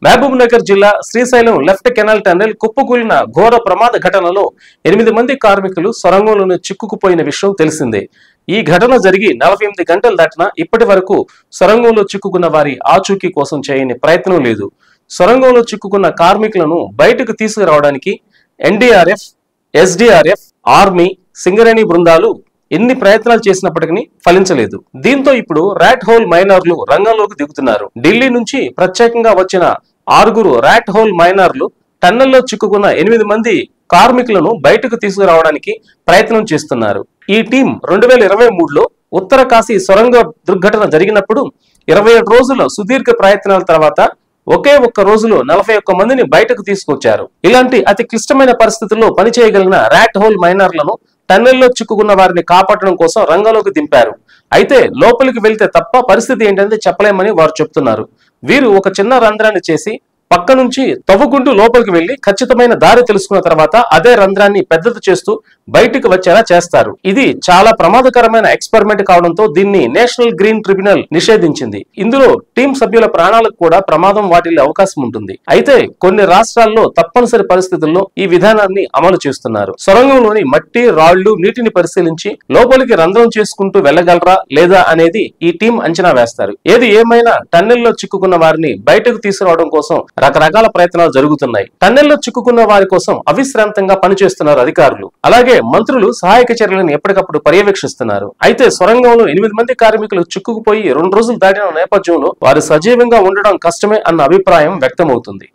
మహబూబ్ నగర్ జిల్లా Srisailam left canal tunnel కుప్పకూలిన ఘోర ప్రమాద ఘటనలో 8 మంది కార్మికులు సొరంగంలోనే చిక్కుకుపోయిన విషయం తెలిసిందే. ఈ ఘటన జరిగి 48 గంటలు దాటినా ఇప్పటి వరకు సొరంగంలో చిక్కుకున్న వారి ఆచూకీ కోసం చేయని ప్రయత్నం లేదు. సొరంగంలో చిక్కుకున్న కార్మికులను బయటకు తీసుకురావడానికి ఎన్డీఆర్ఎఫ్, ఎస్డీఆర్ఎఫ్, ఆర్మీ, సింగరేణి బృందాలు ఎన్ని ప్రయత్నాలు చేసినప్పటికీ ఫలించలేదు. దీంతో ఇప్పుడు ర్యాట్ హోల్ మైనర్లు రంగంలోకి దిగుతున్నారు. ఢిల్లీ నుంచి ప్రత్యేకంగా వచ్చిన 6 ర్యాట్ హోల్ మైనర్లు టన్నెల్లో చిక్కుకున్న 8 మంది కార్మికులను బయటకు తీసుకురావడానికి ప్రయత్నం చేస్తున్నారు. ఈ టీం 2023లో ఉత్తర కాశీ సొరంగ దుర్ఘటన జరిగినప్పుడు 27 రోజుల సుదీర్ఘ ప్రయత్నాల తర్వాత ఒకే ఒక్క రోజులో 41 మందిని బయటకు తీసుకొచ్చారు. ఇలాంటి అతి క్లిష్టమైన పరిస్థితుల్లో పనిచేయగలిగిన ర్యాట్ హోల్ మైనర్లను టన్నెల్లో చిక్కుకున్న వారిని కాపాడడం కోసం రంగంలోకి దింపారు. అయితే లోపలికి వెళ్తే తప్ప పరిస్థితి ఏంటంటే చెప్పలేమని వారు చెప్తున్నారు. వీరు ఒక చిన్న రంధ్రాన్ని చేసి పక్క నుంచి తవ్వుకుంటూ లోపలికి వెళ్లి ఖచ్చితమైన దారి తెలుసుకున్న తర్వాత అదే రంధ్రాన్ని పెద్దది చేస్తూ బయటికి వచ్చేలా చేస్తారు. ఇది చాలా ప్రమాదకరమైన ఎక్స్పెరిమెంట్ కావడంతో దీన్ని నేషనల్ గ్రీన్ ట్రిబ్యునల్ నిషేధించింది. ఇందులో టీం సభ్యుల ప్రాణాలకు కూడా ప్రమాదం వాటిల్లే అవకాశం ఉంటుంది. అయితే కొన్ని రాష్ట్రాల్లో తప్పనిసరి పరిస్థితుల్లో ఈ విధానాన్ని అమలు చేస్తున్నారు. సొరంగంలోని మట్టి, రాళ్లు, నీటిని పరిశీలించి లోపలికి రంధ్రం చేసుకుంటూ వెళ్లగలరా లేదా అనేది ఈ టీం అంచనా వేస్తారు. ఏది ఏమైనా టన్నెల్లో చిక్కుకున్న వారిని బయటకు తీసుకురావడం కోసం రకరకాల ప్రయత్నాలు జరుగుతున్నాయి. టన్నెల్లో చిక్కుకున్న వారి కోసం అవిశ్రాంతంగా పనిచేస్తున్నారు అధికారులు. అలాగే మంత్రులు సహాయక చర్యలను ఎప్పటికప్పుడు పర్యవేక్షిస్తున్నారు. అయితే సొరంగంలో 8 మంది కార్మికులు చిక్కుకుపోయి 2 రోజులు దాటిన నేపథ్యంలో వారు సజీవంగా ఉండడం కష్టమే అన్న అభిప్రాయం వ్యక్తమవుతుంది.